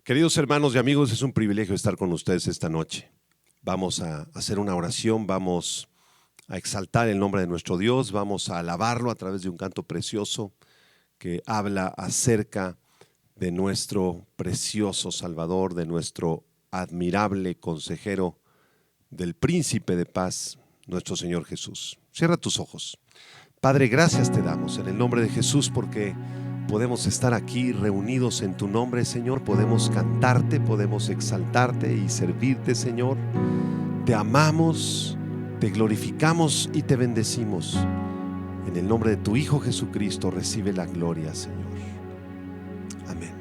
Queridos hermanos y amigos, es un privilegio estar con ustedes esta noche. Vamos a hacer una oración, vamos a exaltar el nombre de nuestro Dios, vamos a alabarlo a través de un canto precioso que habla acerca de nuestro precioso Salvador, de nuestro admirable consejero, del príncipe de paz, nuestro Señor Jesús. Cierra tus ojos. Padre, gracias te damos en el nombre de Jesús porque podemos estar aquí reunidos en tu nombre, Señor. Podemos cantarte, podemos exaltarte y servirte, Señor. Te amamos, te glorificamos y te bendecimos. En el nombre de tu Hijo Jesucristo recibe la gloria, Señor. Amén.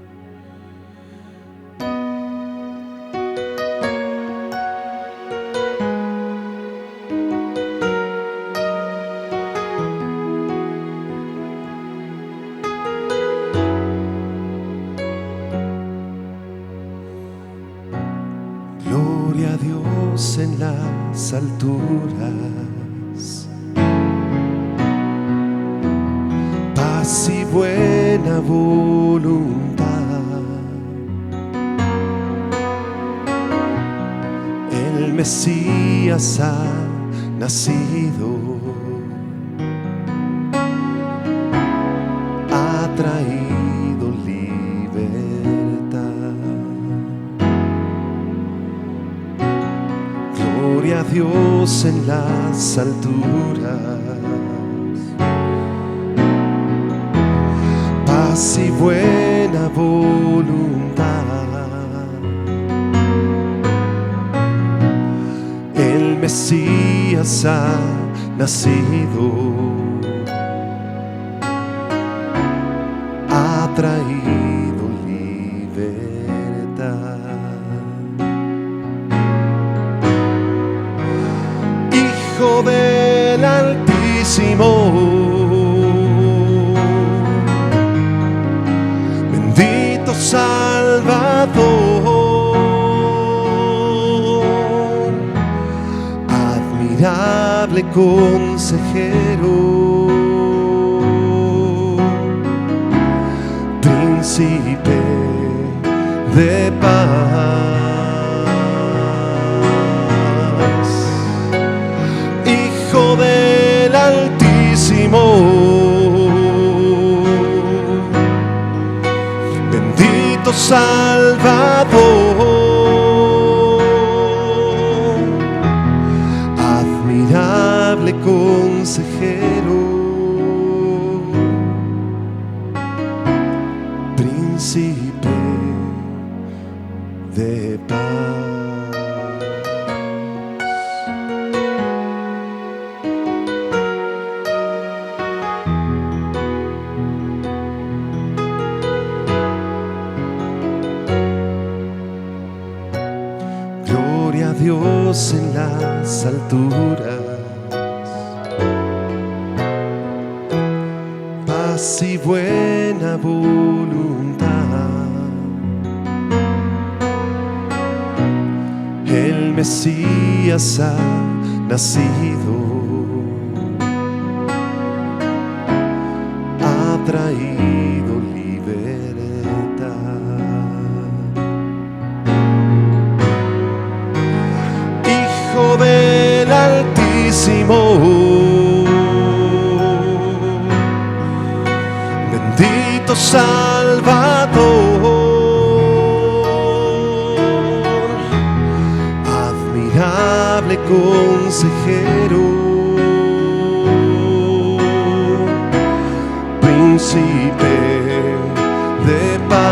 Gloria a Dios en las alturas, paz y buena voluntad. El Mesías ha nacido, ha traído libertad. Gloria a Dios en las alturas, paz y buena voluntad. El Mesías ha nacido, ha traído libertad. Hijo del Altísimo, bendito Salvador, admirable consejero, príncipe de paz. Hijo del Altísimo, bendito Salvador, admirable consejero, príncipe de paz. Gloria a Dios en las alturas, paz y buena voluntad. El Mesías ha nacido, ha traído libertad. Hijo del Altísimo, bendito Salvador, admirable consejero, príncipe de paz.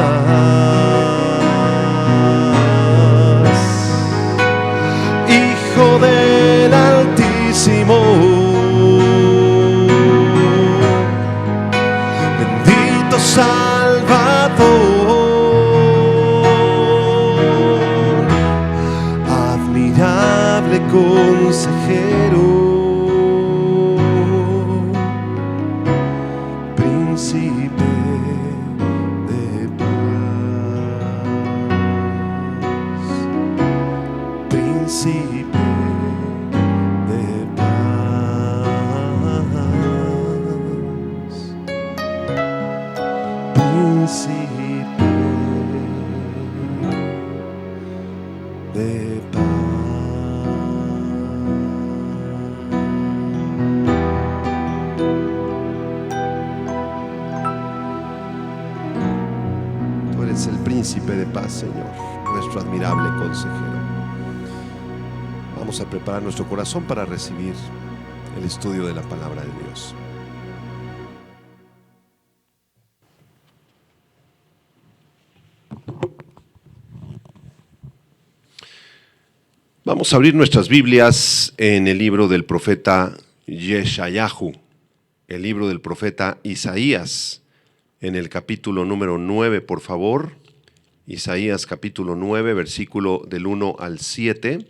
Hijo del Altísimo, bendito Salvador, admirable consejero, príncipe de paz, príncipe de paz, príncipe de paz. Tú eres el príncipe de paz, Señor, nuestro admirable consejero. Vamos a preparar nuestro corazón para recibir el estudio de la palabra de Dios. Vamos a abrir nuestras Biblias en el libro del profeta Yeshayahu, el libro del profeta Isaías, en el capítulo número 9, por favor. Isaías capítulo 9, versículo del 1 al 7.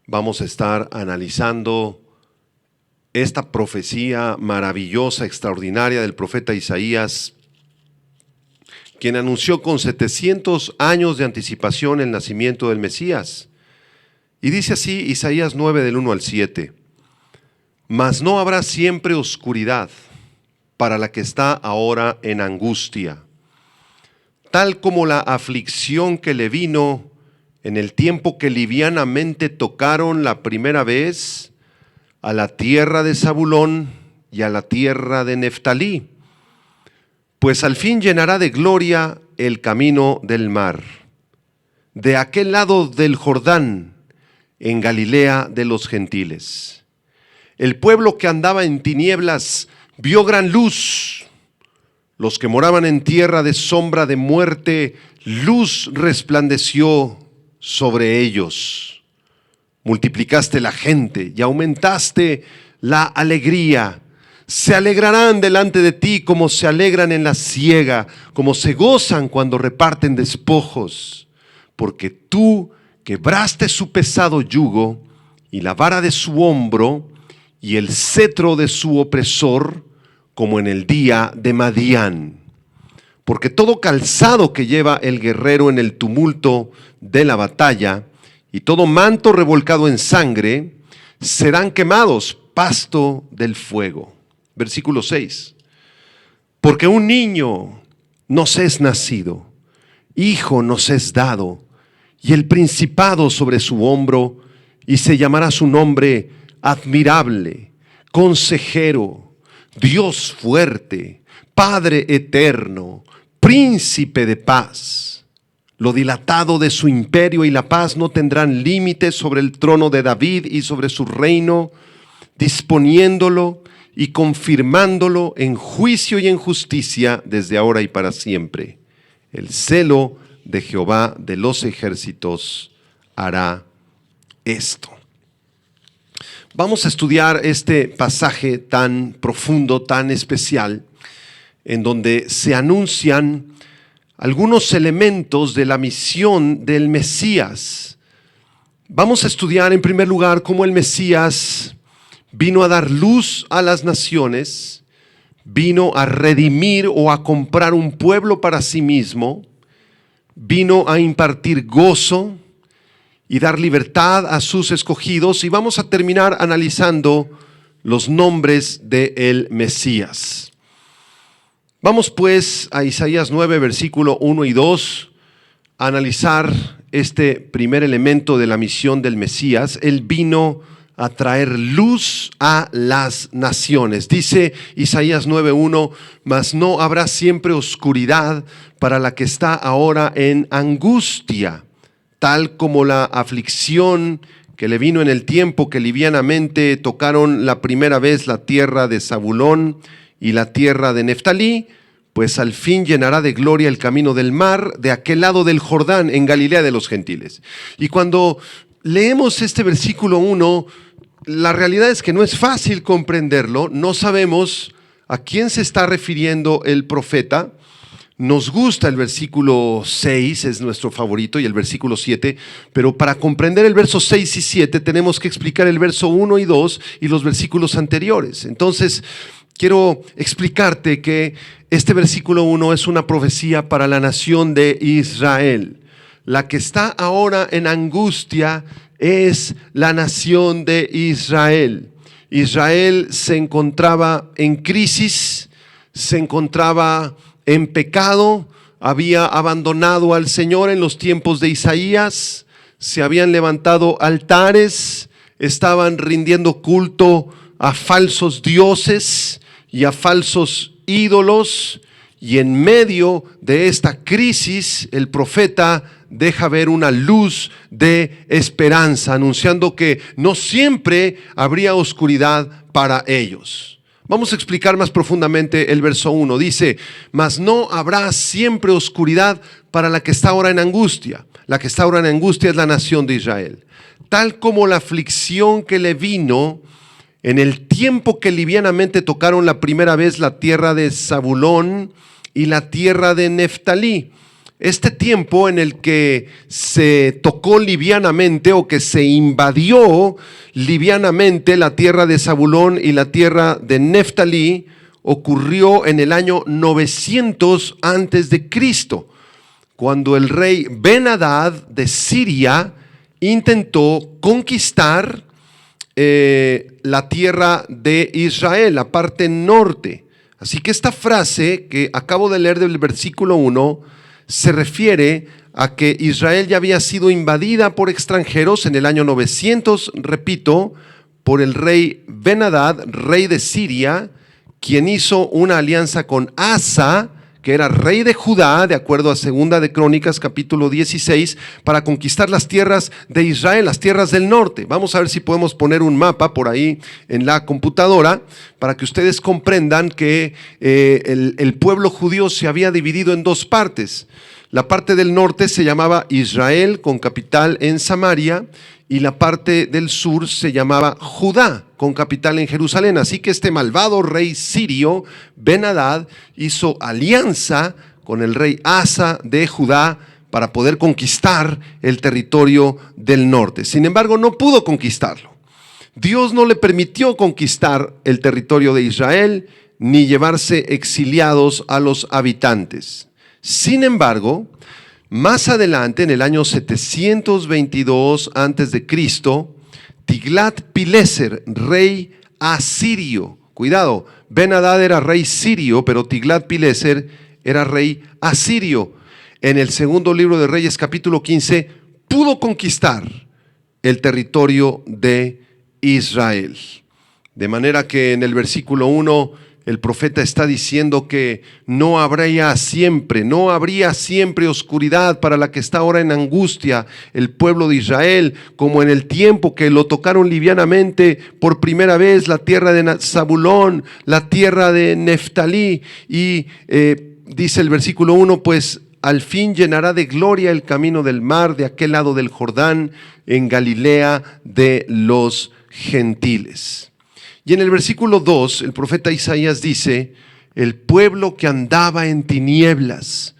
Vamos a estar analizando esta profecía maravillosa, extraordinaria del profeta Isaías, quien anunció con 700 años de anticipación el nacimiento del Mesías. Y dice así Isaías 9 del 1 al 7. Mas no habrá siempre oscuridad para la que está ahora en angustia, tal como la aflicción que le vino en el tiempo que livianamente tocaron la primera vez a la tierra de Zabulón y a la tierra de Neftalí. Pues al fin llenará de gloria el camino del mar, de aquel lado del Jordán, en Galilea de los gentiles. El pueblo que andaba en tinieblas vio gran luz. Los que moraban en tierra de sombra de muerte, luz resplandeció sobre ellos. Multiplicaste la gente y aumentaste la alegría. Se alegrarán delante de ti como se alegran en la siega, como se gozan cuando reparten despojos, porque tú quebraste su pesado yugo y la vara de su hombro y el cetro de su opresor, como en el día de Madián. Porque todo calzado que lleva el guerrero en el tumulto de la batalla y todo manto revolcado en sangre serán quemados, pasto del fuego. Versículo 6. Porque un niño nos es nacido, hijo nos es dado, y el principado sobre su hombro, y se llamará su nombre admirable, consejero, Dios fuerte, Padre eterno, príncipe de paz. Lo dilatado de su imperio y la paz no tendrán límites sobre el trono de David y sobre su reino, disponiéndolo y confirmándolo en juicio y en justicia desde ahora y para siempre. El celo de Jehová de los ejércitos hará esto. Vamos a estudiar este pasaje tan profundo, tan especial, en donde se anuncian algunos elementos de la misión del Mesías. Vamos a estudiar en primer lugar cómo el Mesías vino a dar luz a las naciones, vino a redimir o a comprar un pueblo para sí mismo, vino a impartir gozo y dar libertad a sus escogidos, y vamos a terminar analizando los nombres del Mesías. Vamos pues a Isaías 9, versículo 1 y 2, a analizar este primer elemento de la misión del Mesías. Él vino a traer luz a las naciones. Dice Isaías 9:1, mas no habrá siempre oscuridad para la que está ahora en angustia, tal como la aflicción que le vino en el tiempo que livianamente tocaron la primera vez la tierra de Zabulón y la tierra de Neftalí, pues al fin llenará de gloria el camino del mar de aquel lado del Jordán, en Galilea de los gentiles. Y cuando leemos este versículo 1, la realidad es que no es fácil comprenderlo. No sabemos a quién se está refiriendo el profeta. Nos gusta el versículo 6, es nuestro favorito, y el versículo 7, pero para comprender el verso 6 y 7 tenemos que explicar el verso 1 y 2 y los versículos anteriores. Entonces, quiero explicarte que este versículo 1 es una profecía para la nación de Israel. La que está ahora en angustia es la nación de Israel. Israel se encontraba en crisis, se encontraba en pecado, había abandonado al Señor en los tiempos de Isaías, se habían levantado altares, estaban rindiendo culto a falsos dioses y a falsos ídolos, y en medio de esta crisis el profeta deja ver una luz de esperanza, anunciando que no siempre habría oscuridad para ellos. Vamos a explicar más profundamente el verso 1. Dice: mas no habrá siempre oscuridad para la que está ahora en angustia. La que está ahora en angustia es la nación de Israel. Tal como la aflicción que le vino en el tiempo que livianamente tocaron la primera vez la tierra de Zabulón y la tierra de Neftalí. Este tiempo en el que se tocó livianamente o que se invadió livianamente la tierra de Zabulón y la tierra de Neftalí ocurrió en el año 900 antes de Cristo, cuando el rey Ben-Hadad de Siria intentó conquistar la tierra de Israel, la parte norte. Así que esta frase que acabo de leer del versículo 1 se refiere a que Israel ya había sido invadida por extranjeros en el año 900, repito, por el rey Ben-Hadad, rey de Siria, quien hizo una alianza con Asa, que era rey de Judá, de acuerdo a 2 de Crónicas, capítulo 16, para conquistar las tierras de Israel, las tierras del norte. Vamos a ver si podemos poner un mapa por ahí en la computadora, para que ustedes comprendan que el pueblo judío se había dividido en dos partes. La parte del norte se llamaba Israel, con capital en Samaria, y la parte del sur se llamaba Judá, con capital en Jerusalén. Así que este malvado rey sirio, Ben-Hadad, hizo alianza con el rey Asa de Judá para poder conquistar el territorio del norte. Sin embargo, no pudo conquistarlo. Dios no le permitió conquistar el territorio de Israel, ni llevarse exiliados a los habitantes. Sin embargo, más adelante, en el año 722 a.C., Tiglat-Pileser, rey asirio, cuidado, Ben-Hadad era rey sirio, pero Tiglat-Pileser era rey asirio. En el segundo libro de Reyes, capítulo 15, pudo conquistar el territorio de Israel. De manera que en el versículo 1, el profeta está diciendo que no habría siempre oscuridad para la que está ahora en angustia el pueblo de Israel, como en el tiempo que lo tocaron livianamente por primera vez la tierra de Zabulón, la tierra de Neftalí. Y dice el versículo 1, pues al fin llenará de gloria el camino del mar de aquel lado del Jordán, en Galilea de los gentiles. Y en el versículo 2, el profeta Isaías dice: el pueblo que andaba en tinieblas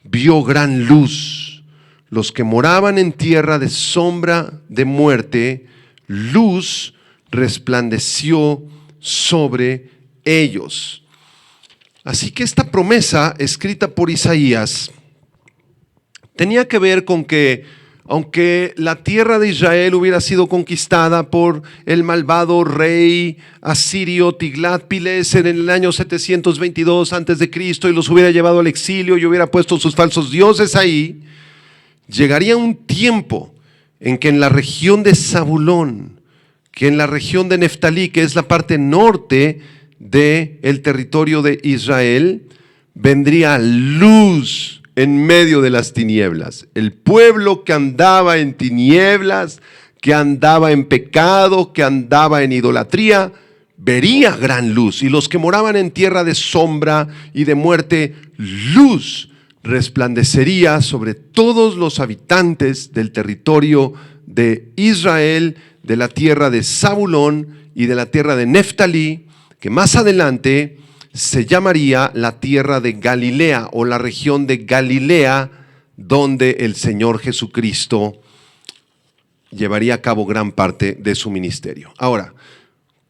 vio gran luz. Los que moraban en tierra de sombra de muerte, luz resplandeció sobre ellos. Así que esta promesa escrita por Isaías tenía que ver con que, aunque la tierra de Israel hubiera sido conquistada por el malvado rey asirio Tiglat-Pileser en el año 722 a.C. y los hubiera llevado al exilio y hubiera puesto sus falsos dioses ahí, llegaría un tiempo en que en la región de Zabulón, que en la región de Neftalí, que es la parte norte del territorio de Israel, vendría luz en medio de las tinieblas. El pueblo que andaba en tinieblas, que andaba en pecado, que andaba en idolatría, vería gran luz. Y los que moraban en tierra de sombra y de muerte, luz resplandecería sobre todos los habitantes del territorio de Israel, de la tierra de Zabulón y de la tierra de Neftalí, que más adelante se llamaría la tierra de Galilea o la región de Galilea, donde el Señor Jesucristo llevaría a cabo gran parte de su ministerio. Ahora,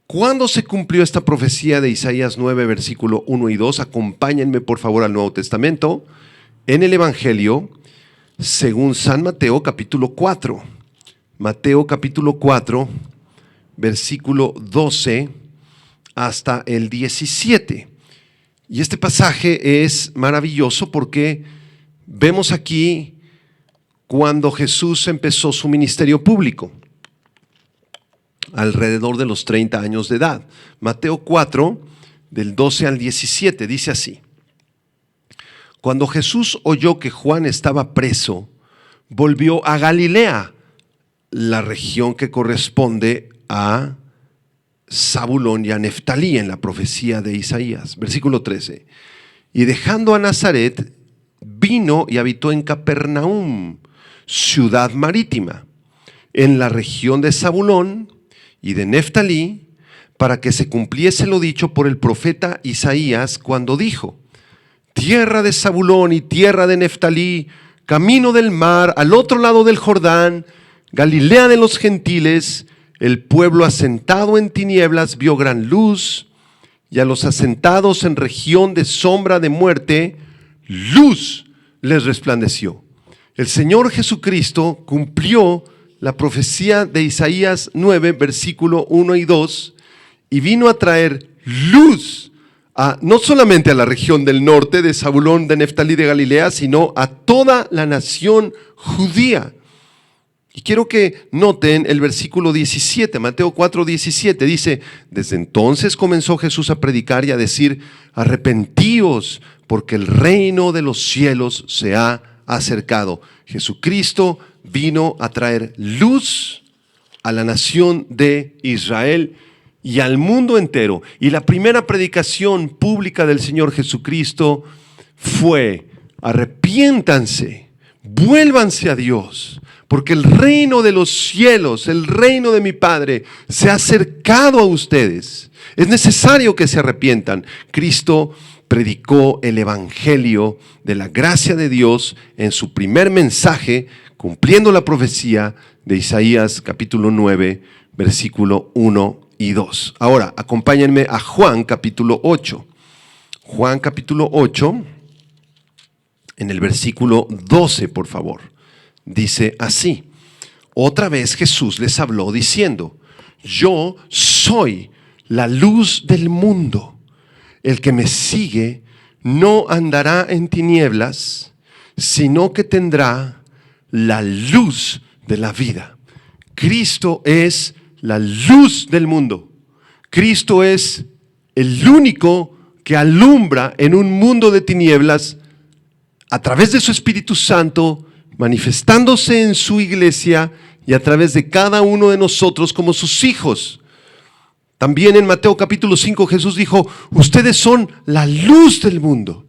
¿cuándo se cumplió esta profecía de Isaías 9, versículo 1 y 2? Acompáñenme por favor al Nuevo Testamento, en el Evangelio, según San Mateo capítulo 4. Mateo capítulo 4, versículo 12 hasta el 17. Y este pasaje es maravilloso porque vemos aquí cuando Jesús empezó su ministerio público, alrededor de los 30 años de edad. Mateo 4, del 12 al 17, dice así: Cuando Jesús oyó que Juan estaba preso, volvió a Galilea, la región que corresponde a Zabulón y a Neftalí en la profecía de Isaías. Versículo 13. Y dejando a Nazaret, vino y habitó en Capernaum, ciudad marítima, en la región de Zabulón y de Neftalí, para que se cumpliese lo dicho por el profeta Isaías cuando dijo: tierra de Zabulón y tierra de Neftalí, camino del mar, al otro lado del Jordán, Galilea de los gentiles, el pueblo asentado en tinieblas vio gran luz, y a los asentados en región de sombra de muerte, luz les resplandeció. El Señor Jesucristo cumplió la profecía de Isaías 9, versículo 1 y 2, y vino a traer luz no solamente a la región del norte de Zabulón, de Neftalí, de Galilea, sino a toda la nación judía. Y quiero que noten el versículo 17, Mateo 4, 17, dice: desde entonces comenzó Jesús a predicar y a decir: arrepentíos, porque el reino de los cielos se ha acercado. Jesucristo vino a traer luz a la nación de Israel y al mundo entero. Y la primera predicación pública del Señor Jesucristo fue: arrepiéntanse, vuélvanse a Dios, porque el reino de los cielos, el reino de mi Padre, se ha acercado a ustedes. Es necesario que se arrepientan. Cristo predicó el evangelio de la gracia de Dios en su primer mensaje, cumpliendo la profecía de Isaías capítulo 9, versículo 1 y 2. Ahora, acompáñenme a Juan capítulo 8. Juan capítulo 8, en el versículo 12, por favor. Dice así: otra vez Jesús les habló diciendo: yo soy la luz del mundo. El que me sigue no andará en tinieblas, sino que tendrá la luz de la vida. Cristo es la luz del mundo. Cristo es el único que alumbra en un mundo de tinieblas a través de su Espíritu Santo, manifestándose en su iglesia y a través de cada uno de nosotros como sus hijos. También en Mateo capítulo 5 Jesús dijo: ustedes son la luz del mundo.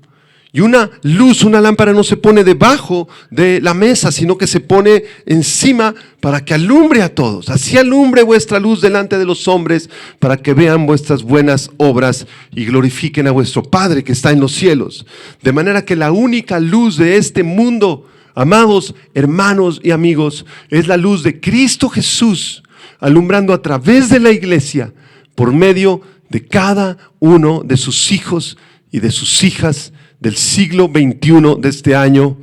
Y una luz, una lámpara no se pone debajo de la mesa, sino que se pone encima para que alumbre a todos. Así alumbre vuestra luz delante de los hombres, para que vean vuestras buenas obras y glorifiquen a vuestro Padre que está en los cielos. De manera que la única luz de este mundo, amados hermanos y amigos, es la luz de Cristo Jesús, alumbrando a través de la iglesia, por medio de cada uno de sus hijos y de sus hijas del siglo XXI de este año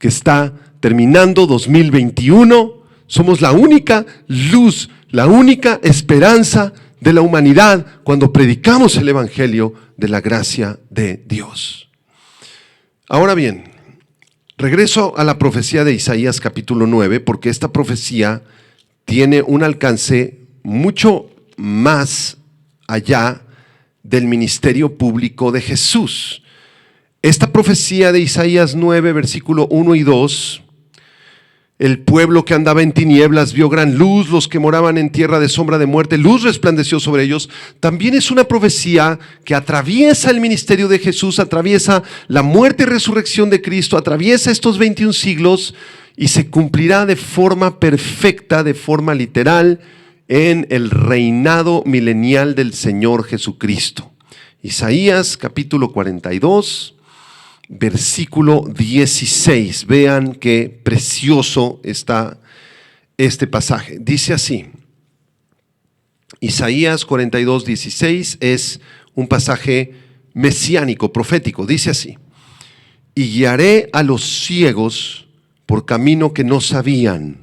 que está terminando, 2021. Somos la única luz, la única esperanza de la humanidad cuando predicamos el evangelio de la gracia de Dios. Ahora bien, regreso a la profecía de Isaías capítulo 9, porque esta profecía tiene un alcance mucho más allá del ministerio público de Jesús. Esta profecía de Isaías 9, versículo 1 y 2, el pueblo que andaba en tinieblas vio gran luz, los que moraban en tierra de sombra de muerte, luz resplandeció sobre ellos. También es una profecía que atraviesa el ministerio de Jesús, atraviesa la muerte y resurrección de Cristo, atraviesa estos 21 siglos y se cumplirá de forma perfecta, de forma literal, en el reinado milenial del Señor Jesucristo. Isaías capítulo 42, versículo 16. Vean qué precioso está este pasaje. Dice así: Isaías 42, 16 es un pasaje mesiánico, profético. Dice así: y guiaré a los ciegos por camino que no sabían,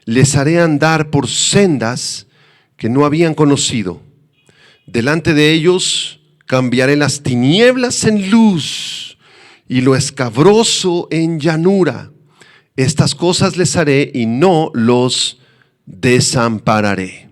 les haré andar por sendas que no habían conocido. Delante de ellos cambiaré las tinieblas en luz y lo escabroso en llanura. Estas cosas les haré y no los desampararé.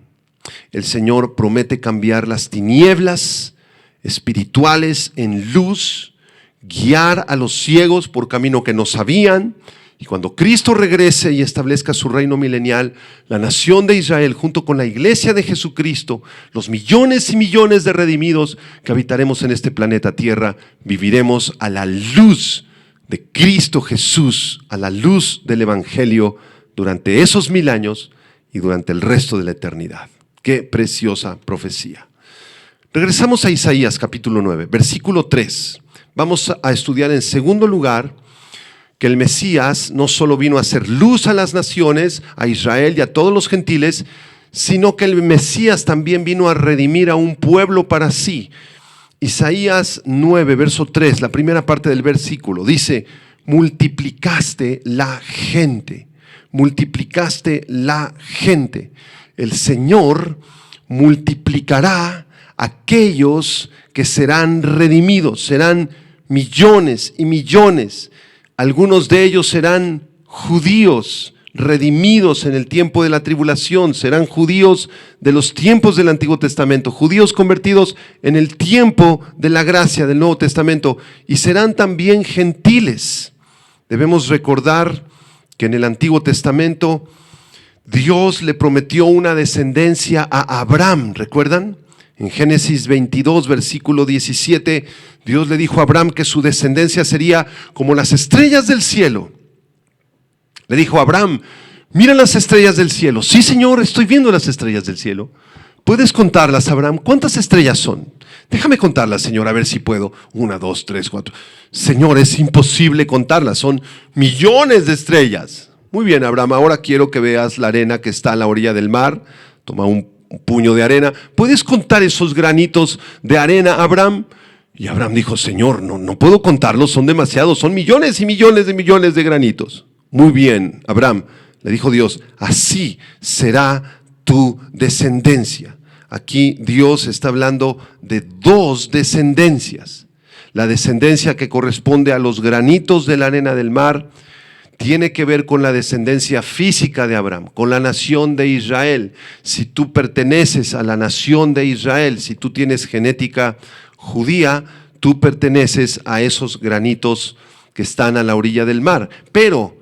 El Señor promete cambiar las tinieblas espirituales en luz, guiar a los ciegos por camino que no sabían. Y cuando Cristo regrese y establezca su reino milenial, la nación de Israel, junto con la iglesia de Jesucristo, los millones y millones de redimidos que habitaremos en este planeta Tierra, viviremos a la luz de Cristo Jesús, a la luz del Evangelio durante esos 1000 años y durante el resto de la eternidad. Qué preciosa profecía. Regresamos a Isaías capítulo 9, versículo 3. Vamos a estudiar en segundo lugar que el Mesías no solo vino a hacer luz a las naciones, a Israel y a todos los gentiles, sino que el Mesías también vino a redimir a un pueblo para sí. Isaías 9, verso 3, la primera parte del versículo, dice: multiplicaste la gente, multiplicaste la gente. El Señor multiplicará aquellos que serán redimidos, serán millones y millones. Algunos de ellos serán judíos redimidos en el tiempo de la tribulación, serán judíos de los tiempos del Antiguo Testamento, judíos convertidos en el tiempo de la gracia del Nuevo Testamento, y serán también gentiles. Debemos recordar que en el Antiguo Testamento Dios le prometió una descendencia a Abraham, ¿recuerdan? En Génesis 22, versículo 17, Dios le dijo a Abraham que su descendencia sería como las estrellas del cielo. Le dijo a Abraham: mira las estrellas del cielo. Sí, Señor, estoy viendo las estrellas del cielo. ¿Puedes contarlas, Abraham? ¿Cuántas estrellas son? Déjame contarlas, Señor, a ver si puedo. 1, 2, 3, 4. Señor, es imposible contarlas, son millones de estrellas. Muy bien, Abraham, ahora quiero que veas la arena que está a la orilla del mar. Toma un puño de arena. ¿Puedes contar esos granitos de arena, Abraham? Y Abraham dijo: Señor, no puedo contarlos, son demasiados, son millones y millones de granitos. Muy bien, Abraham, le dijo Dios, así será tu descendencia. Aquí Dios está hablando de 2 descendencias. La descendencia que corresponde a los granitos de la arena del mar tiene que ver con la descendencia física de Abraham, con la nación de Israel. Si tú perteneces a la nación de Israel, si tú tienes genética judía, tú perteneces a esos granitos que están a la orilla del mar. Pero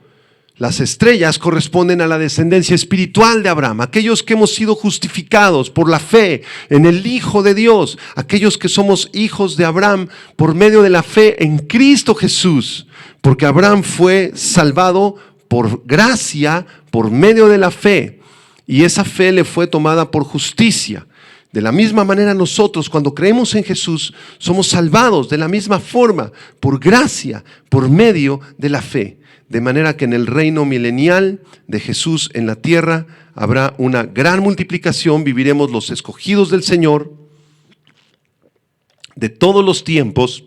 las estrellas corresponden a la descendencia espiritual de Abraham, aquellos que hemos sido justificados por la fe en el Hijo de Dios, aquellos que somos hijos de Abraham por medio de la fe en Cristo Jesús, porque Abraham fue salvado por gracia, por medio de la fe, y esa fe le fue tomada por justicia. De la misma manera nosotros, cuando creemos en Jesús, somos salvados de la misma forma, por gracia, por medio de la fe. De manera que en el reino milenial de Jesús en la tierra habrá una gran multiplicación, viviremos los escogidos del Señor de todos los tiempos,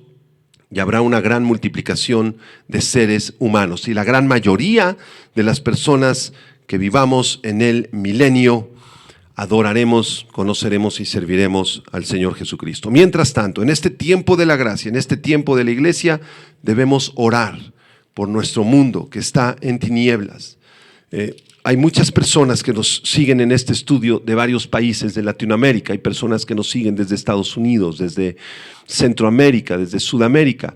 y habrá una gran multiplicación de seres humanos. Y la gran mayoría de las personas que vivamos en el milenio adoraremos, conoceremos y serviremos al Señor Jesucristo. Mientras tanto, en este tiempo de la gracia, en este tiempo de la iglesia, debemos orar por nuestro mundo que está en tinieblas. Hay muchas personas que nos siguen en este estudio de varios países de Latinoamérica. Hay personas que nos siguen desde Estados Unidos, desde Centroamérica, desde Sudamérica,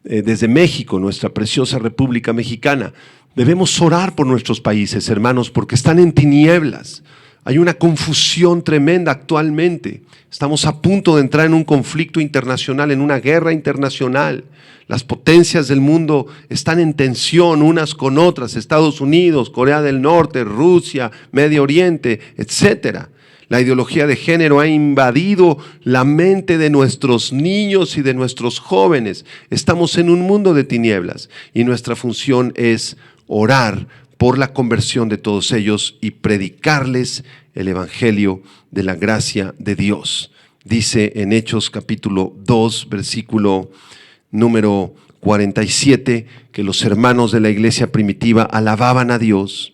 desde México, nuestra preciosa República Mexicana. Debemos orar por nuestros países, hermanos, porque están en tinieblas. Hay una confusión tremenda actualmente. Estamos a punto de entrar en un conflicto internacional, en una guerra internacional. Las potencias del mundo están en tensión unas con otras, Estados Unidos, Corea del Norte, Rusia, Medio Oriente, etc. La ideología de género ha invadido la mente de nuestros niños y de nuestros jóvenes. Estamos en un mundo de tinieblas y nuestra función es orar por la conversión de todos ellos y predicarles el evangelio de la gracia de Dios. Dice en Hechos capítulo 2, versículo número 47, que los hermanos de la iglesia primitiva alababan a Dios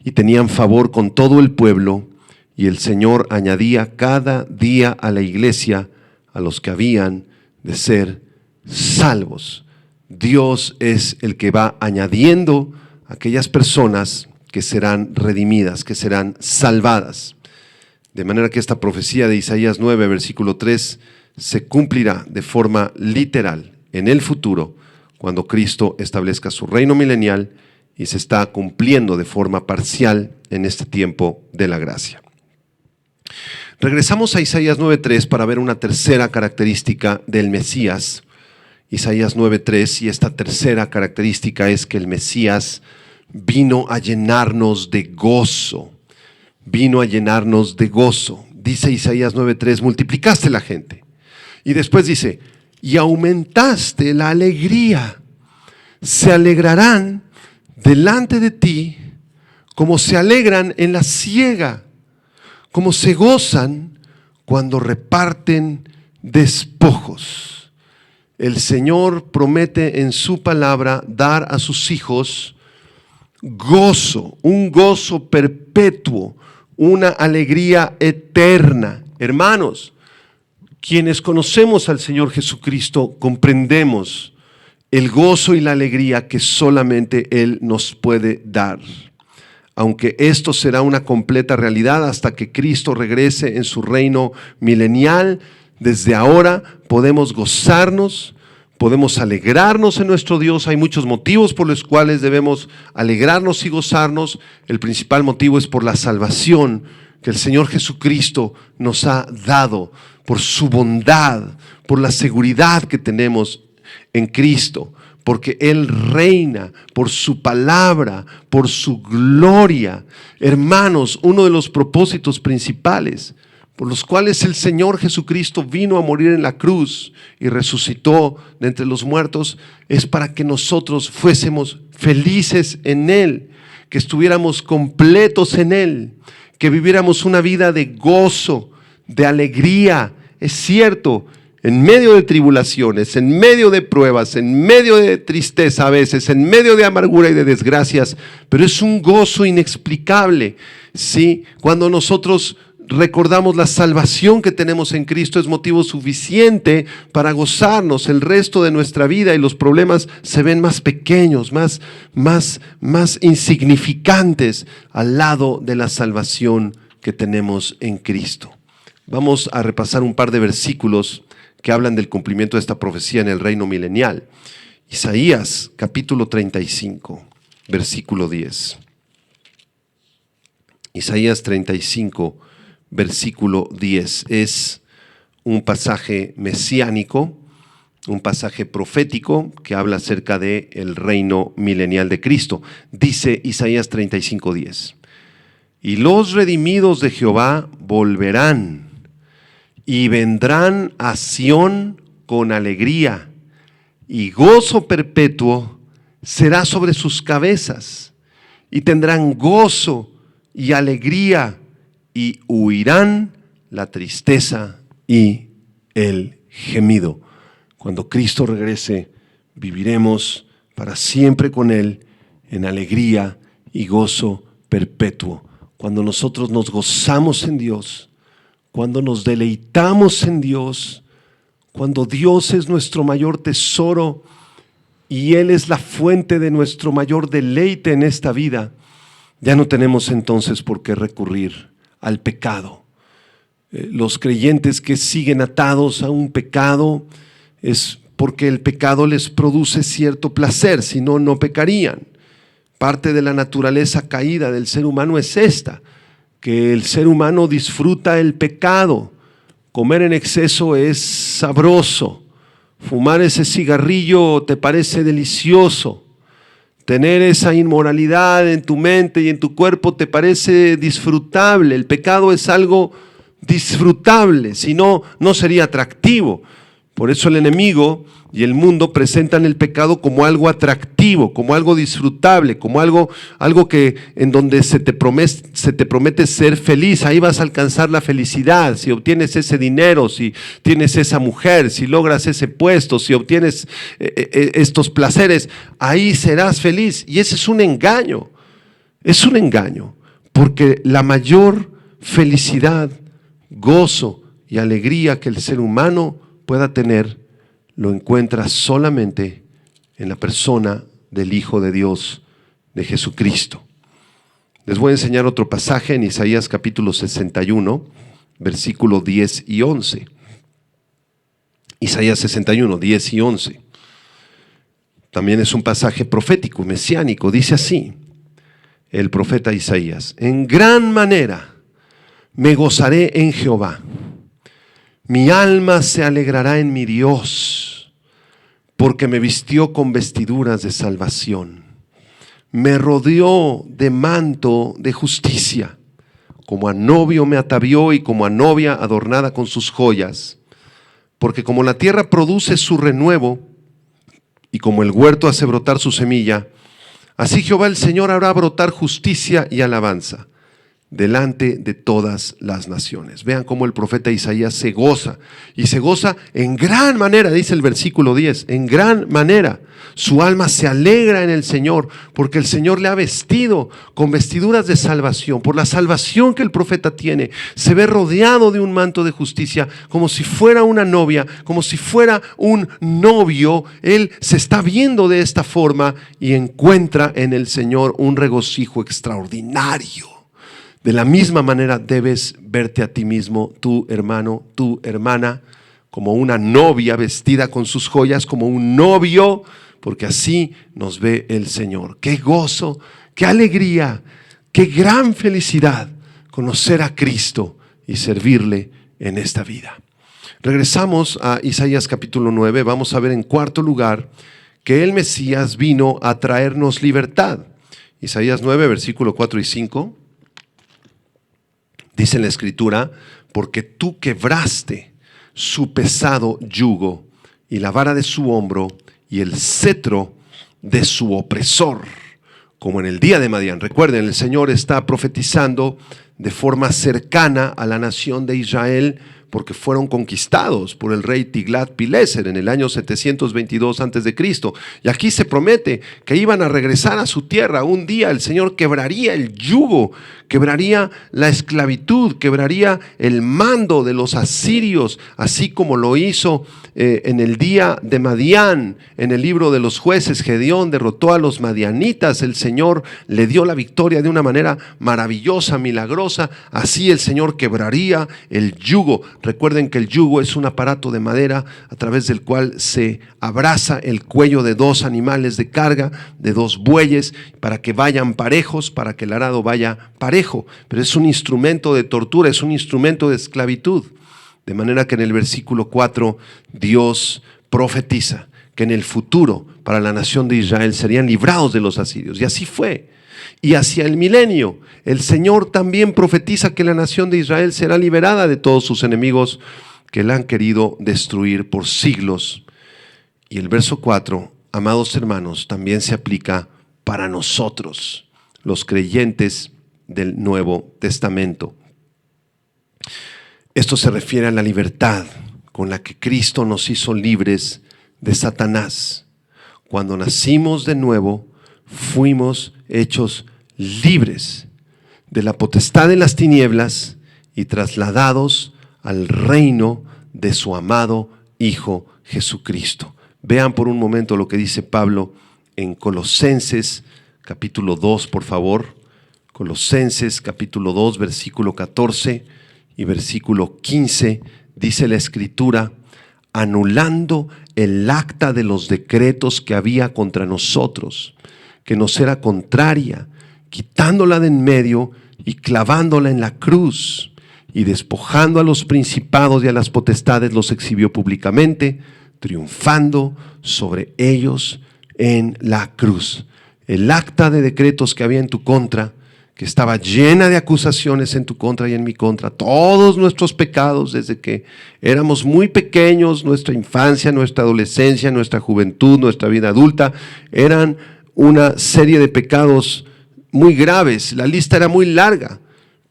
y tenían favor con todo el pueblo, y el Señor añadía cada día a la iglesia a los que habían de ser salvos. Dios es el que va añadiendo aquellas personas que serán redimidas, que serán salvadas. De manera que esta profecía de Isaías 9, versículo 3, se cumplirá de forma literal en el futuro, cuando Cristo establezca su reino milenial, y se está cumpliendo de forma parcial en este tiempo de la gracia. Regresamos a Isaías 9.3 para ver una tercera característica del Mesías. Isaías 9.3, y esta tercera característica es que el Mesías vino a llenarnos de gozo. Vino a llenarnos de gozo. Dice Isaías 9.3, multiplicaste la gente. Y después dice, y aumentaste la alegría. Se alegrarán delante de ti como se alegran en la siega, como se gozan cuando reparten despojos. El Señor promete en su palabra dar a sus hijos gozo, un gozo perpetuo, una alegría eterna. Hermanos, quienes conocemos al Señor Jesucristo, comprendemos el gozo y la alegría que solamente Él nos puede dar. Aunque esto será una completa realidad hasta que Cristo regrese en su reino milenial, desde ahora podemos gozarnos, podemos alegrarnos en nuestro Dios. Hay muchos motivos por los cuales debemos alegrarnos y gozarnos. El principal motivo es por la salvación que el Señor Jesucristo nos ha dado, por su bondad, por la seguridad que tenemos en Cristo, porque Él reina por su palabra, por su gloria. Hermanos, uno de los propósitos principales por los cuales el Señor Jesucristo vino a morir en la cruz y resucitó de entre los muertos es para que nosotros fuésemos felices en Él, que estuviéramos completos en Él, que viviéramos una vida de gozo, de alegría. Es cierto, en medio de tribulaciones, en medio de pruebas, en medio de tristeza a veces, en medio de amargura y de desgracias, pero es un gozo inexplicable, ¿sí? Cuando nosotros recordamos la salvación que tenemos en Cristo, es motivo suficiente para gozarnos. El resto de nuestra vida y los problemas se ven más pequeños, más insignificantes al lado de la salvación que tenemos en Cristo. Vamos a repasar un par de versículos que hablan del cumplimiento de esta profecía en el reino milenial. Isaías capítulo 35, versículo 10. Isaías 35, versículo 10. Es un pasaje mesiánico, un pasaje profético que habla acerca del reino milenial de Cristo. Dice Isaías 35, 10. Y los redimidos de Jehová volverán y vendrán a Sión con alegría, y gozo perpetuo será sobre sus cabezas, y tendrán gozo y alegría, y huirán la tristeza y el gemido. Cuando Cristo regrese, viviremos para siempre con Él en alegría y gozo perpetuo. Cuando nosotros nos gozamos en Dios, cuando nos deleitamos en Dios, cuando Dios es nuestro mayor tesoro y Él es la fuente de nuestro mayor deleite en esta vida, ya no tenemos entonces por qué recurrir al pecado. Los creyentes que siguen atados a un pecado es porque el pecado les produce cierto placer, si no, no pecarían. Parte de la naturaleza caída del ser humano es esta, que el ser humano disfruta el pecado. Comer en exceso es sabroso. Fumar ese cigarrillo te parece delicioso. Tener esa inmoralidad en tu mente y en tu cuerpo te parece disfrutable. El pecado es algo disfrutable, si no, no sería atractivo. Por eso el enemigo y el mundo presentan el pecado como algo atractivo, como algo disfrutable, como algo que en donde se te promete ser feliz. Ahí vas a alcanzar la felicidad. Si obtienes ese dinero, si tienes esa mujer, si logras ese puesto, si obtienes estos placeres, ahí serás feliz. Y ese es un engaño. Es un engaño, porque la mayor felicidad, gozo y alegría que el ser humano pueda tener, lo encuentra solamente en la persona del Hijo de Dios, de Jesucristo. Les voy a enseñar otro pasaje en Isaías capítulo 61, versículos 10 y 11. Isaías 61, 10 y 11. También es un pasaje profético, mesiánico. Dice así el profeta Isaías: en gran manera me gozaré en Jehová. Mi alma se alegrará en mi Dios, porque me vistió con vestiduras de salvación. Me rodeó de manto de justicia. Como a novio me atavió y como a novia adornada con sus joyas. Porque como la tierra produce su renuevo y como el huerto hace brotar su semilla, así Jehová el Señor hará brotar justicia y alabanza delante de todas las naciones. Vean cómo el profeta Isaías se goza, y se goza en gran manera, dice el versículo 10, en gran manera. Su alma se alegra en el Señor, porque el Señor le ha vestido con vestiduras de salvación. Por la salvación que el profeta tiene, se ve rodeado de un manto de justicia, como si fuera una novia, como si fuera un novio. Él se está viendo de esta forma y encuentra en el Señor un regocijo extraordinario. De la misma manera debes verte a ti mismo, tu hermano, tu hermana, como una novia vestida con sus joyas, como un novio, porque así nos ve el Señor. Qué gozo, qué alegría, qué gran felicidad conocer a Cristo y servirle en esta vida. Regresamos a Isaías capítulo 9. Vamos a ver en cuarto lugar que el Mesías vino a traernos libertad. Isaías 9, versículo 4 y 5. Dice en la Escritura: porque tú quebraste su pesado yugo y la vara de su hombro y el cetro de su opresor, como en el día de Madián. Recuerden, el Señor está profetizando de forma cercana a la nación de Israel, porque fueron conquistados por el rey Tiglat-Pileser en el año 722 a.C. Y aquí se promete que iban a regresar a su tierra. Un día el Señor quebraría el yugo, quebraría la esclavitud, quebraría el mando de los asirios, así como lo hizo en el día de Madián. En el libro de los jueces, Gedeón derrotó a los madianitas. El Señor le dio la victoria de una manera maravillosa, milagrosa. Así el Señor quebraría el yugo. Recuerden que el yugo es un aparato de madera a través del cual se abraza el cuello de dos animales de carga, de dos bueyes, para que vayan parejos, para que el arado vaya parejo. Pero es un instrumento de tortura, es un instrumento de esclavitud. De manera que en el versículo 4 Dios profetiza que en el futuro para la nación de Israel serían librados de los asirios. Y así fue. Y hacia el milenio, el Señor también profetiza que la nación de Israel será liberada de todos sus enemigos que la han querido destruir por siglos. Y el verso 4, amados hermanos, también se aplica para nosotros, los creyentes del Nuevo Testamento. Esto se refiere a la libertad con la que Cristo nos hizo libres de Satanás. Cuando nacimos de nuevo, fuimos hechos libres de la potestad de las tinieblas y trasladados al reino de su amado Hijo Jesucristo. Vean por un momento lo que dice Pablo en Colosenses capítulo 2, por favor. Colosenses capítulo 2, versículo 14 y versículo 15, dice la Escritura: anulando el acta de los decretos que había contra nosotros, que nos era contraria, quitándola de en medio y clavándola en la cruz, y despojando a los principados y a las potestades los exhibió públicamente, triunfando sobre ellos en la cruz. El acta de decretos que había en tu contra, que estaba llena de acusaciones en tu contra y en mi contra, todos nuestros pecados desde que éramos muy pequeños, nuestra infancia, nuestra adolescencia, nuestra juventud, nuestra vida adulta, eran una serie de pecados muy graves. La lista era muy larga,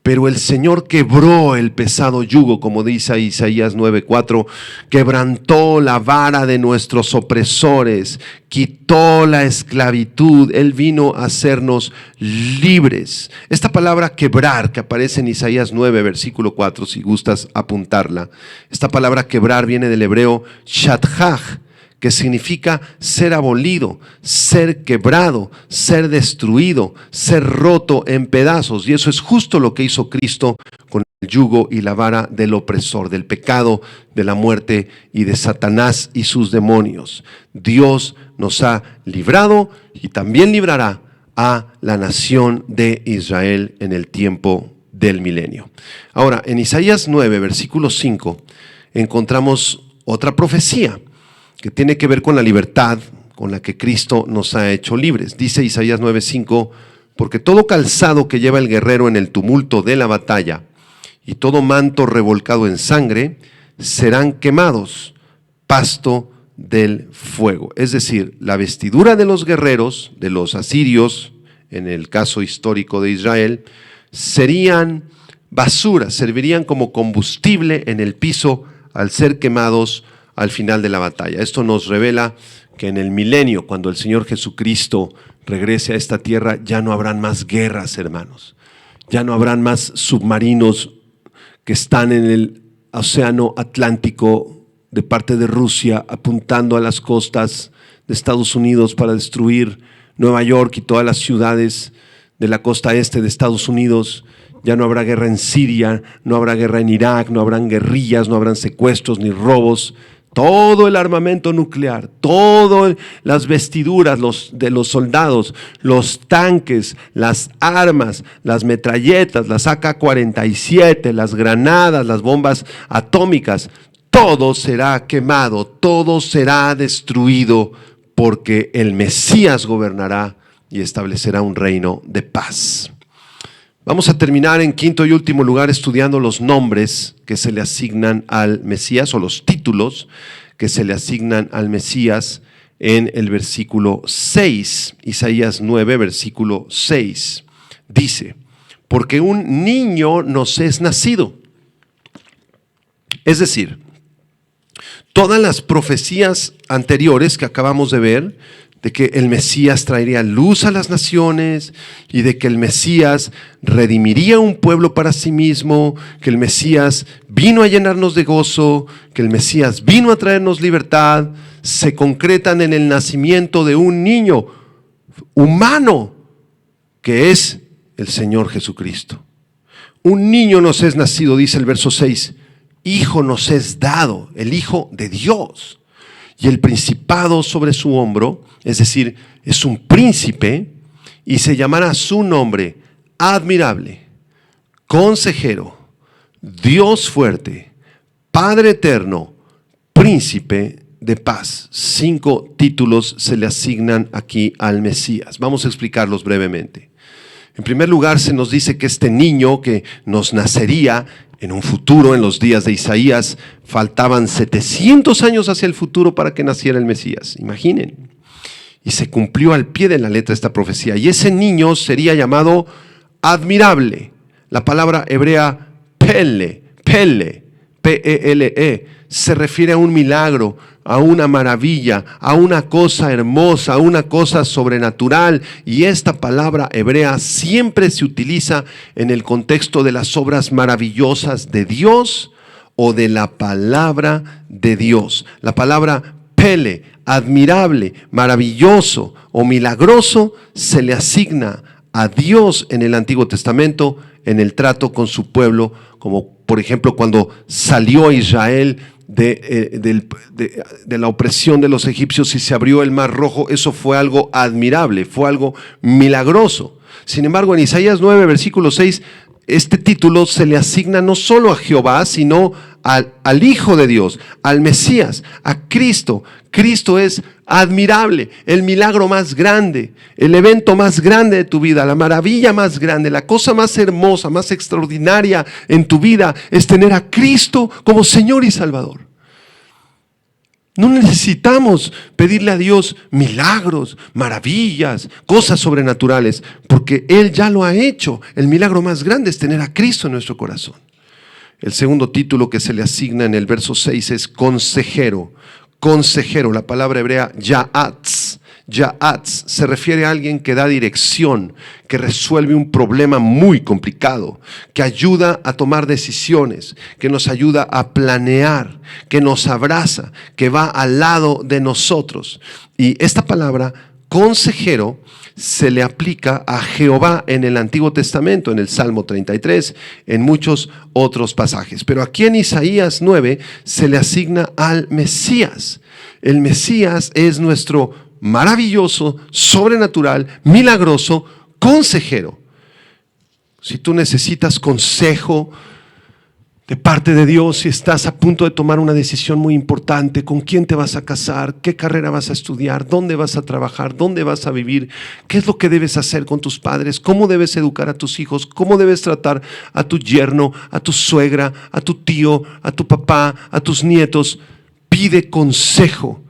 pero el Señor quebró el pesado yugo, como dice Isaías 9:4, quebrantó la vara de nuestros opresores, quitó la esclavitud. Él vino a hacernos libres. Esta palabra quebrar, que aparece en Isaías 9, versículo 4, si gustas apuntarla, esta palabra quebrar viene del hebreo shathaj, que significa ser abolido, ser quebrado, ser destruido, ser roto en pedazos. Y eso es justo lo que hizo Cristo con el yugo y la vara del opresor, del pecado, de la muerte y de Satanás y sus demonios. Dios nos ha librado y también librará a la nación de Israel en el tiempo del milenio. Ahora, en Isaías 9, versículo 5, encontramos otra profecía que tiene que ver con la libertad con la que Cristo nos ha hecho libres. Dice Isaías 9:5, porque todo calzado que lleva el guerrero en el tumulto de la batalla y todo manto revolcado en sangre serán quemados, pasto del fuego. Es decir, la vestidura de los guerreros, de los asirios, en el caso histórico de Israel, serían basura, servirían como combustible en el piso al ser quemados al final de la batalla. Esto nos revela que en el milenio, cuando el Señor Jesucristo regrese a esta tierra, ya no habrán más guerras, hermanos. Ya no habrán más submarinos que están en el océano Atlántico de parte de Rusia apuntando a las costas de Estados Unidos para destruir Nueva York y todas las ciudades de la costa este de Estados Unidos. Ya no habrá guerra en Siria, no habrá guerra en Irak, no habrán guerrillas, no habrán secuestros ni robos. Todo el armamento nuclear, todas las vestiduras de los soldados, los tanques, las armas, las metralletas, las AK-47, las granadas, las bombas atómicas, todo será quemado, todo será destruido, porque el Mesías gobernará y establecerá un reino de paz. Vamos a terminar en quinto y último lugar estudiando los nombres que se le asignan al Mesías o los títulos que se le asignan al Mesías en el versículo 6, Isaías 9, versículo 6. Dice, porque un niño nos es nacido. Es decir, todas las profecías anteriores que acabamos de ver, de que el Mesías traería luz a las naciones y de que el Mesías redimiría un pueblo para sí mismo, que el Mesías vino a llenarnos de gozo, que el Mesías vino a traernos libertad, se concretan en el nacimiento de un niño humano, que es el Señor Jesucristo. Un niño nos es nacido, dice el verso 6, hijo nos es dado, el Hijo de Dios. Y el principado sobre su hombro, es decir, es un príncipe, y se llamará su nombre admirable, consejero, Dios fuerte, Padre eterno, príncipe de paz. 5 títulos se le asignan aquí al Mesías. Vamos a explicarlos brevemente. En primer lugar, se nos dice que este niño que nos nacería en un futuro, en los días de Isaías, faltaban 700 años hacia el futuro para que naciera el Mesías. Imaginen. Y se cumplió al pie de la letra esta profecía. Y ese niño sería llamado admirable. La palabra hebrea Pele, P-E-L-E, se refiere a un milagro, a una maravilla, a una cosa hermosa, a una cosa sobrenatural. Y esta palabra hebrea siempre se utiliza en el contexto de las obras maravillosas de Dios o de la palabra de Dios. La palabra Pele, admirable, maravilloso o milagroso, se le asigna a Dios en el Antiguo Testamento en el trato con su pueblo, como por ejemplo cuando salió Israel de la opresión de los egipcios y se abrió el Mar Rojo. Eso fue algo admirable, fue algo milagroso. Sin embargo, en Isaías 9, versículo 6, este título se le asigna no solo a Jehová, sino al Hijo de Dios, al Mesías, a Cristo. Cristo es admirable, el milagro más grande, el evento más grande de tu vida, la maravilla más grande, la cosa más hermosa, más extraordinaria en tu vida es tener a Cristo como Señor y Salvador. No necesitamos pedirle a Dios milagros, maravillas, cosas sobrenaturales, porque Él ya lo ha hecho. El milagro más grande es tener a Cristo en nuestro corazón. El segundo título que se le asigna en el verso 6 es consejero. Consejero, la palabra hebrea Ya'atz. Ya'atz se refiere a alguien que da dirección, que resuelve un problema muy complicado, que ayuda a tomar decisiones, que nos ayuda a planear, que nos abraza, que va al lado de nosotros. Y esta palabra, consejero, se le aplica a Jehová en el Antiguo Testamento, en el Salmo 33, en muchos otros pasajes. Pero aquí en Isaías 9 se le asigna al Mesías. El Mesías es nuestro maravilloso, sobrenatural, milagroso consejero. Si tú necesitas consejo de parte de Dios, si estás a punto de tomar una decisión muy importante, con quién te vas a casar, qué carrera vas a estudiar, dónde vas a trabajar, dónde vas a vivir, qué es lo que debes hacer con tus padres, cómo debes educar a tus hijos, cómo debes tratar a tu yerno, a tu suegra, a tu tío, a tu papá, a tus nietos, pide consejo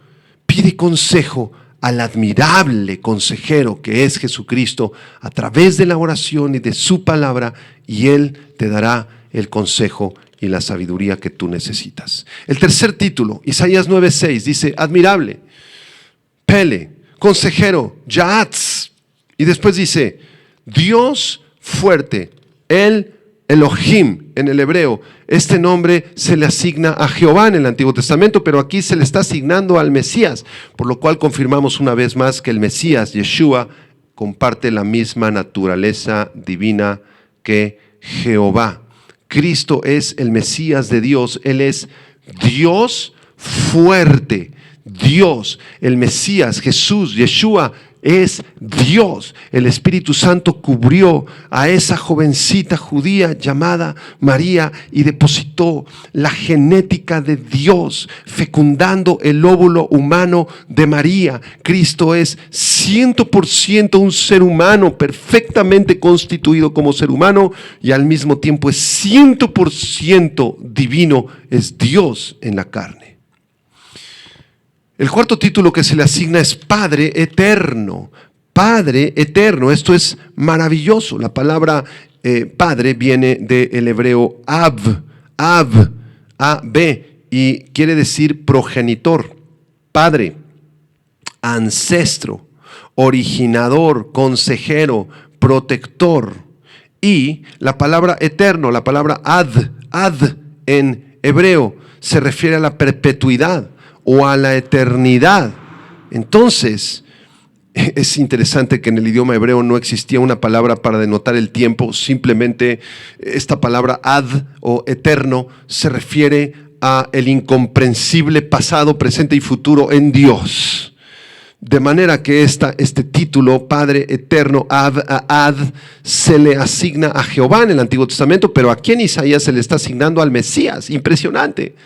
al admirable consejero que es Jesucristo a través de la oración y de su palabra, y Él te dará el consejo y la sabiduría que tú necesitas. El tercer título, Isaías 9:6, dice admirable, Pele, consejero, Ya'atz, y después dice Dios fuerte, el Elohim en el hebreo. Este nombre se le asigna a Jehová en el Antiguo Testamento, pero aquí se le está asignando al Mesías, por lo cual confirmamos una vez más que el Mesías, Yeshua, comparte la misma naturaleza divina que Jehová. Cristo es el Mesías de Dios, Él es Dios fuerte, Dios, el Mesías, Jesús, Yeshua, es Dios. El Espíritu Santo cubrió a esa jovencita judía llamada María y depositó la genética de Dios, fecundando el óvulo humano de María. Cristo es 100% un ser humano, perfectamente constituido como ser humano, y al mismo tiempo es 100% divino, es Dios en la carne. El cuarto título que se le asigna es Padre Eterno. Padre Eterno, esto es maravilloso. La palabra Padre viene del hebreo Ab, A-B, y quiere decir progenitor, Padre, ancestro, originador, consejero, protector. Y la palabra eterno, la palabra ad en hebreo, se refiere a la perpetuidad o a la eternidad. Entonces, es interesante que en el idioma hebreo no existía una palabra para denotar el tiempo. Simplemente esta palabra ad o eterno se refiere a el incomprensible pasado, presente y futuro en Dios. De manera que este título, Padre Eterno, ad, se le asigna a Jehová en el Antiguo Testamento, pero aquí en Isaías se le está asignando al Mesías. Impresionante.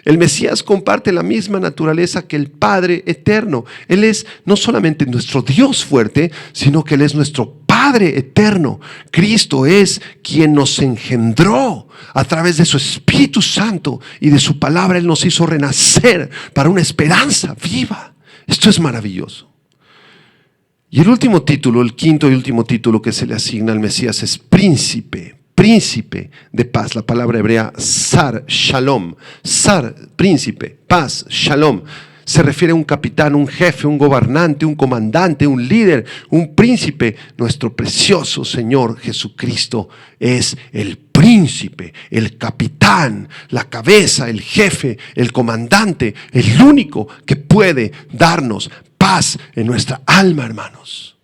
El Mesías comparte la misma naturaleza que el Padre Eterno. Él es no solamente nuestro Dios fuerte, sino que Él es nuestro Padre Eterno. Cristo es quien nos engendró a través de su Espíritu Santo y de su palabra. Él nos hizo renacer para una esperanza viva. Esto es maravilloso. Y el último título, el quinto y último título que se le asigna al Mesías es príncipe de paz. La palabra hebrea Sar, Shalom. Sar, príncipe, paz, Shalom. Se refiere a un capitán, un jefe, un gobernante, un comandante, un líder, un príncipe. Nuestro precioso Señor Jesucristo es el príncipe, el capitán, la cabeza, el jefe, el comandante, el único que puede darnos paz en nuestra alma, hermanos.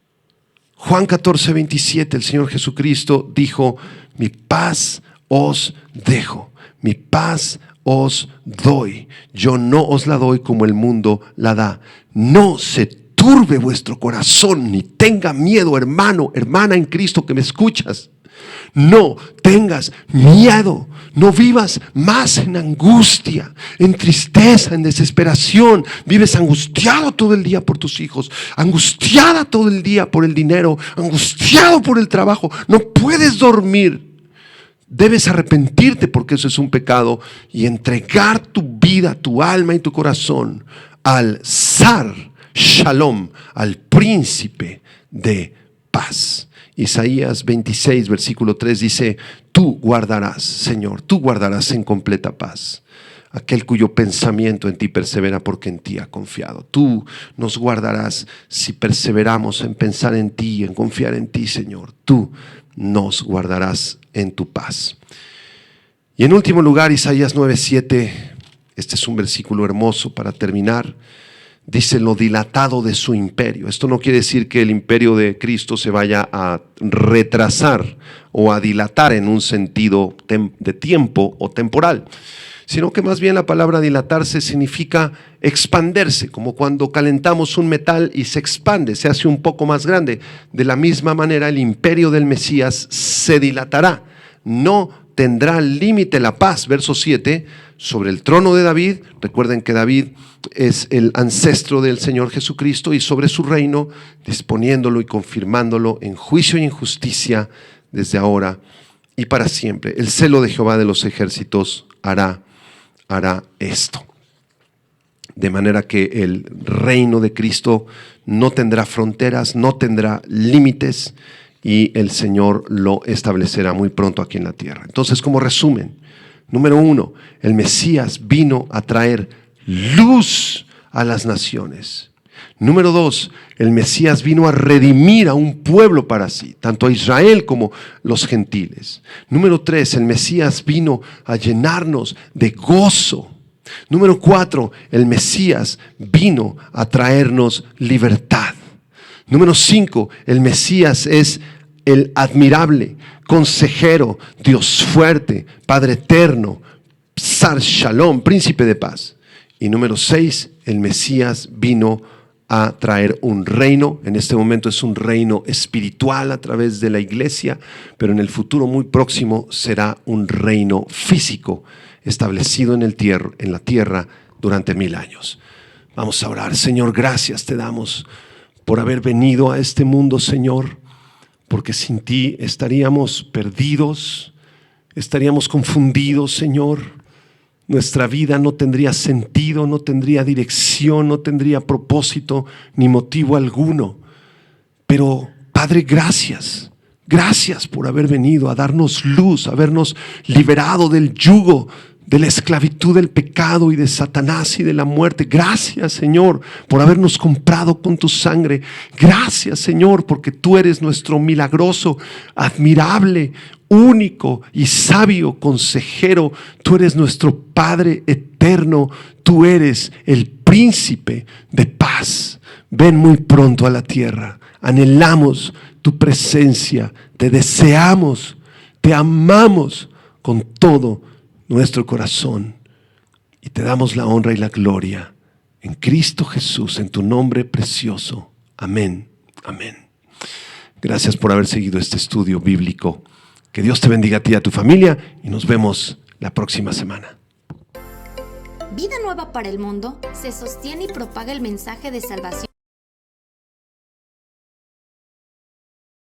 Juan 14:27, el Señor Jesucristo dijo: mi paz os dejo, mi paz os doy. Yo no os la doy como el mundo la da. No se turbe vuestro corazón, ni tenga miedo, hermano, hermana en Cristo que me escuchas. No tengas miedo, no vivas más en angustia, en tristeza, en desesperación. Vives angustiado todo el día por tus hijos, angustiada todo el día por el dinero, angustiado por el trabajo. No puedes dormir. Debes arrepentirte porque eso es un pecado y entregar tu vida, tu alma y tu corazón al Sar Shalom, al príncipe de paz. Isaías 26, versículo 3 dice: tú guardarás, Señor, tú guardarás en completa paz aquel cuyo pensamiento en ti persevera porque en ti ha confiado. Tú nos guardarás si perseveramos en pensar en ti, en confiar en ti, Señor. Tú nos guardarás en tu paz. Y en último lugar, Isaías 9:7, este es un versículo hermoso para terminar. Dice lo dilatado de su imperio. Esto no quiere decir que el imperio de Cristo se vaya a retrasar o a dilatar en un sentido de tiempo o temporal, sino que más bien la palabra dilatarse significa expanderse, como cuando calentamos un metal y se expande, se hace un poco más grande. De la misma manera, el imperio del Mesías se dilatará. No tendrá límite la paz, verso 7, sobre el trono de David. Recuerden que David es el ancestro del Señor Jesucristo, y sobre su reino, disponiéndolo y confirmándolo en juicio y en justicia desde ahora y para siempre. El celo de Jehová de los ejércitos hará esto. De manera que el reino de Cristo no tendrá fronteras, no tendrá límites, y el Señor lo establecerá muy pronto aquí en la tierra. Entonces, como resumen, número 1, el Mesías vino a traer luz a las naciones. Número 2, el Mesías vino a redimir a un pueblo para sí, tanto a Israel como los gentiles. Número 3, el Mesías vino a llenarnos de gozo. Número 4, el Mesías vino a traernos libertad. Número 5, el Mesías es el admirable, consejero, Dios fuerte, Padre eterno, Sar Shalom, príncipe de paz. Y número 6, el Mesías vino a traer un reino. En este momento es un reino espiritual a través de la iglesia, pero en el futuro muy próximo será un reino físico establecido en la tierra durante 1000 años. Vamos a orar. Señor, gracias te damos por haber venido a este mundo, Señor, porque sin ti estaríamos perdidos, estaríamos confundidos, Señor. Nuestra vida no tendría sentido, no tendría dirección, no tendría propósito ni motivo alguno. Pero, Padre, gracias. Gracias por haber venido a darnos luz, habernos liberado del yugo, de la esclavitud del pecado y de Satanás y de la muerte. Gracias, Señor, por habernos comprado con tu sangre. Gracias, Señor, porque tú eres nuestro milagroso, admirable, único y sabio consejero. Tú eres nuestro Padre eterno. Tú eres el príncipe de paz. Ven muy pronto a la tierra. Anhelamos tu presencia. Te deseamos. Te amamos con todo nuestro corazón, y te damos la honra y la gloria en Cristo Jesús, en tu nombre precioso. Amén. Amén. Gracias por haber seguido este estudio bíblico. Que Dios te bendiga a ti y a tu familia, y nos vemos la próxima semana. Vida Nueva para el Mundo se sostiene y propaga el mensaje de salvación